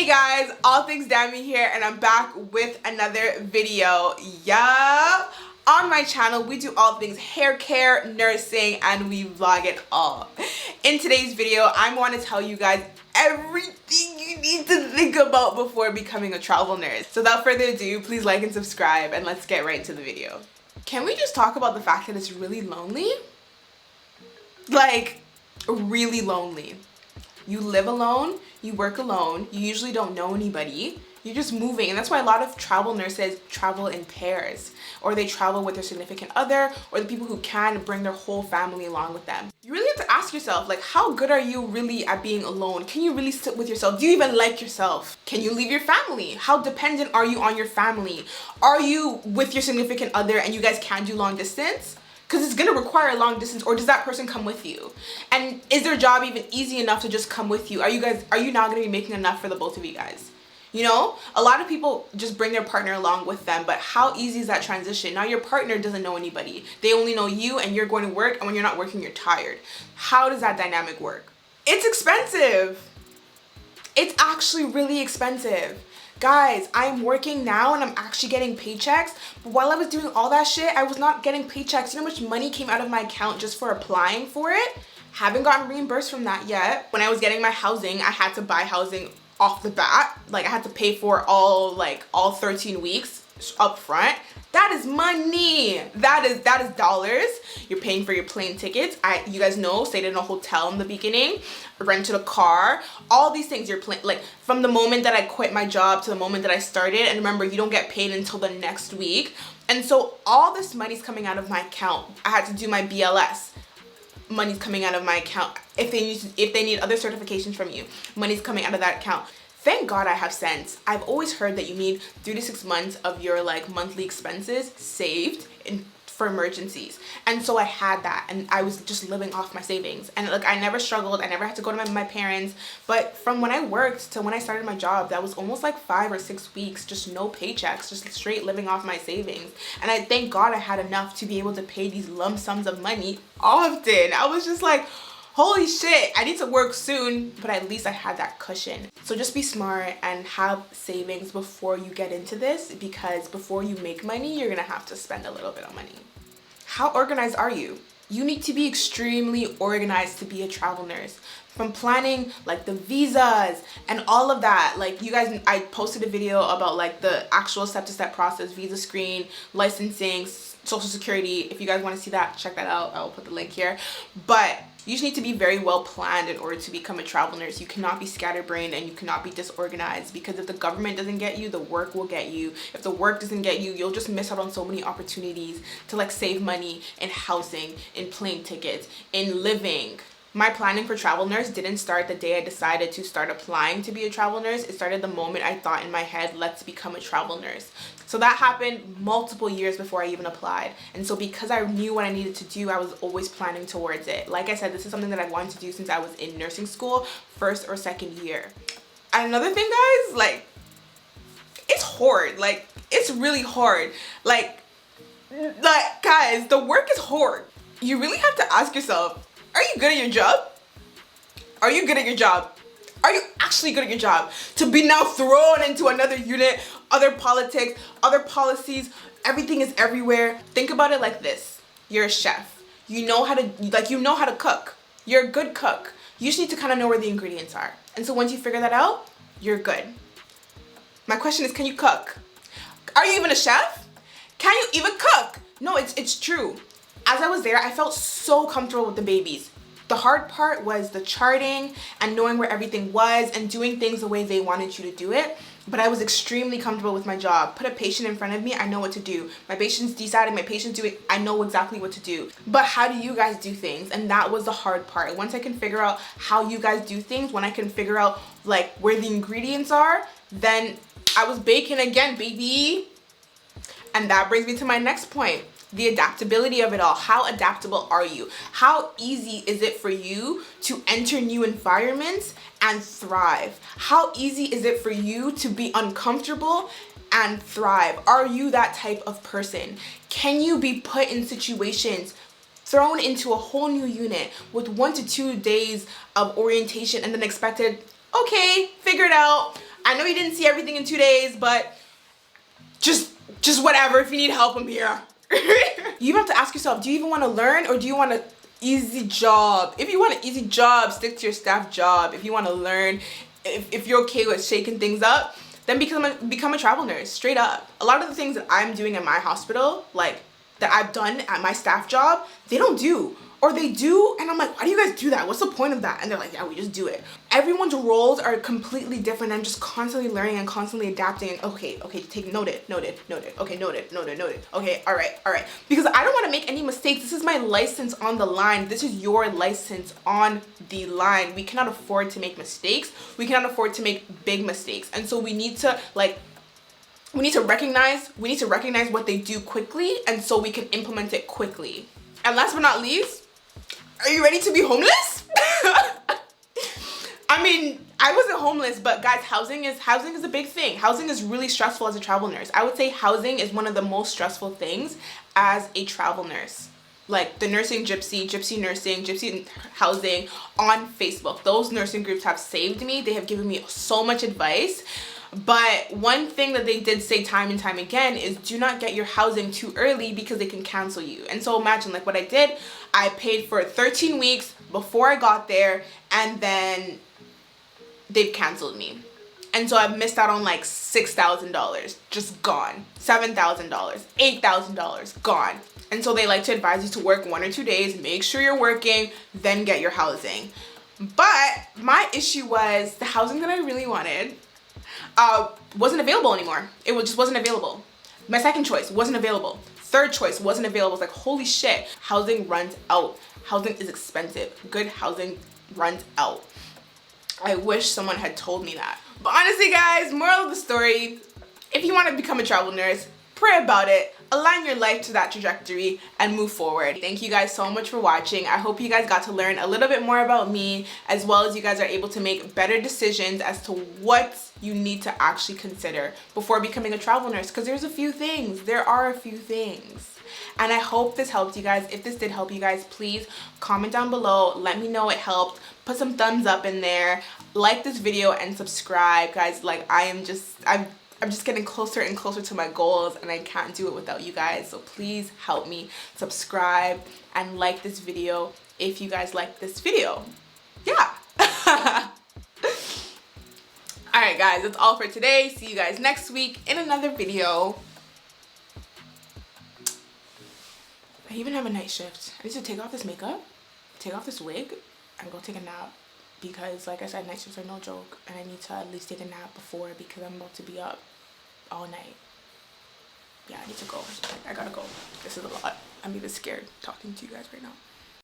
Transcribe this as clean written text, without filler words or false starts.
Hey guys, All Things Dammy here, and I'm back with another video. Yup. On my channel, we do all things hair care, nursing, and we vlog it all. In today's video, I want to tell you guys everything you need to think about before becoming a travel nurse. So without further ado, please like and subscribe, and let's get right into the video. Can we just talk about the fact that it's really lonely? Like, really lonely. You live alone, you work alone, you usually don't know anybody, you're just moving, and that's why a lot of travel nurses travel in pairs, or they travel with their significant other, or the people who can bring their whole family along with them. You really have to ask yourself, like, how good are you really at being alone? Can you really sit with yourself? Do you even like yourself? Can you leave your family? How dependent are you on your family? Are you with your significant other and you guys can do long distance? Because it's going to require a long distance, or does that person come with you? And is their job even easy enough to just come with you? Are you not going to be making enough for the both of you guys? You know, a lot of people just bring their partner along with them, but how easy is that transition? Now your partner doesn't know anybody. They only know you, and you're going to work, and when you're not working, you're tired. How does that dynamic work? It's expensive. It's actually really expensive. Guys, I'm working now and I'm actually getting paychecks, but while I was doing all that shit, I was not getting paychecks. You know how much money came out of my account just for applying for it? Haven't gotten reimbursed from that yet. When I was getting my housing, I had to buy housing off the bat. Like, I had to pay for all 13 weeks up front. That is money. That is dollars. You're paying for your plane tickets. You guys know, stayed in a hotel in the beginning, rented a car, all these things. You're playing, like, from the moment that I quit my job to the moment that I started. And remember, you don't get paid until the next week. And so all this money's coming out of my account. I had to do my BLS. Money's coming out of my account. If they need other certifications from you, money's coming out of that account. Thank God I have sense. I've always heard that you need 3 to 6 months of your monthly expenses saved for emergencies. And so I had that, and I was just living off my savings. And I never struggled. I never had to go to my parents. But from when I worked to when I started my job, that was almost 5 or 6 weeks, just no paychecks, just straight living off my savings. And I thank God I had enough to be able to pay these lump sums of money often. I was just like, holy shit, I need to work soon, but at least I had that cushion. So just be smart and have savings before you get into this, because before you make money, you're gonna have to spend a little bit of money. How organized are you? You need to be extremely organized to be a travel nurse. From planning the visas and all of that. You guys, I posted a video about the actual step-to-step process, visa screen, licensing, social security. If you guys want to see that, check that out. I'll put the link here. But you just need to be very well planned in order to become a travel nurse. You cannot be scatterbrained and you cannot be disorganized, because if the government doesn't get you, the work will get you. If the work doesn't get you, you'll just miss out on so many opportunities to save money in housing, in plane tickets, in living. My planning for travel nurse didn't start the day I decided to start applying to be a travel nurse. It started the moment I thought in my head, let's become a travel nurse. So that happened multiple years before I even applied. And so because I knew what I needed to do, I was always planning towards it. Like I said, this is something that I wanted to do since I was in nursing school, first or second year. And another thing, guys, it's hard. It's really hard. Guys, the work is hard. You really have to ask yourself, are you good at your job? Are you good at your job? Are you actually good at your job? To be now thrown into another unit, other politics, other policies, everything is everywhere. Think about it like this. You're a chef. You know how to cook. You're a good cook. You just need to kind of know where the ingredients are. And so once you figure that out, you're good. My question is, can you cook? Are you even a chef? Can you even cook? No, it's true. As I was there, I felt so comfortable with the babies. The hard part was the charting and knowing where everything was and doing things the way they wanted you to do it. But I was extremely comfortable with my job. Put a patient in front of me, I know what to do. My patient's deciding, my patient's doing, I know exactly what to do. But how do you guys do things? And that was the hard part. Once I can figure out how you guys do things, when I can figure out where the ingredients are, then I was baking again, baby. And that brings me to my next point. The adaptability of it all. How adaptable are you? How easy is it for you to enter new environments and thrive? How easy is it for you to be uncomfortable and thrive? Are you that type of person? Can you be put in situations, thrown into a whole new unit with 1 to 2 days of orientation and then expected, okay, figure it out. I know you didn't see everything in 2 days, but just whatever. If you need help, I'm here. You have to ask yourself, do you even want to learn, or do you want an easy job? If you want an easy job, stick to your staff job. If you want to learn, if you're okay with shaking things up, then become a travel nurse, straight up. A lot of the things that I'm doing at my hospital, like that I've done at my staff job, they don't do. Or they do, and I'm like, why do you guys do that? What's the point of that? And they're like, yeah, we just do it. Everyone's roles are completely different. I'm just constantly learning and constantly adapting. And okay, take noted. Okay, noted. Okay, all right. Because I don't want to make any mistakes. This is my license on the line. This is your license on the line. We cannot afford to make mistakes. We cannot afford to make big mistakes. And so we need to recognize what they do quickly, and so we can implement it quickly. And last but not least, are you ready to be homeless? I mean, I wasn't homeless, but guys, housing is a big thing. Housing is really stressful as a travel nurse. I would say housing is one of the most stressful things as a travel nurse. Like the nursing gypsy nursing, gypsy housing on Facebook. Those nursing groups have saved me. They have given me so much advice. But one thing that they did say time and time again is do not get your housing too early because they can cancel you. And so imagine, like what I did, I paid for 13 weeks before I got there, and then they've canceled me. And so I've missed out on like $6,000, just gone. $7,000, $8,000, gone. And so they like to advise you to work 1 or 2 days, make sure you're working, then get your housing. But my issue was the housing that I really wanted wasn't available anymore. It just wasn't available. My second choice wasn't available. Third choice wasn't available. It's like, holy shit, housing runs out. Housing is expensive. Good housing runs out. I wish someone had told me that. But honestly, guys, moral of the story, if you want to become a travel nurse, pray about it, align your life to that trajectory, and move forward. Thank you guys so much for watching. I hope you guys got to learn a little bit more about me, as well as you guys are able to make better decisions as to what you need to actually consider before becoming a travel nurse, because there are a few things. And I hope this helped you guys. If this did help you guys, please comment down below, let me know it helped, put some thumbs up in there, like this video, and subscribe, guys. Like I'm just getting closer and closer to my goals, and I can't do it without you guys. So please help me subscribe and like this video if you guys like this video. Yeah. Alright guys, that's all for today. See you guys next week in another video. I even have a night shift. I need to take off this makeup, take off this wig, and go take a nap. Because like I said, night shifts are no joke, and I need to at least take a nap before, because I'm about to be up all night. Yeah, I need to go. I gotta go. This is a lot. I'm even scared talking to you guys right now.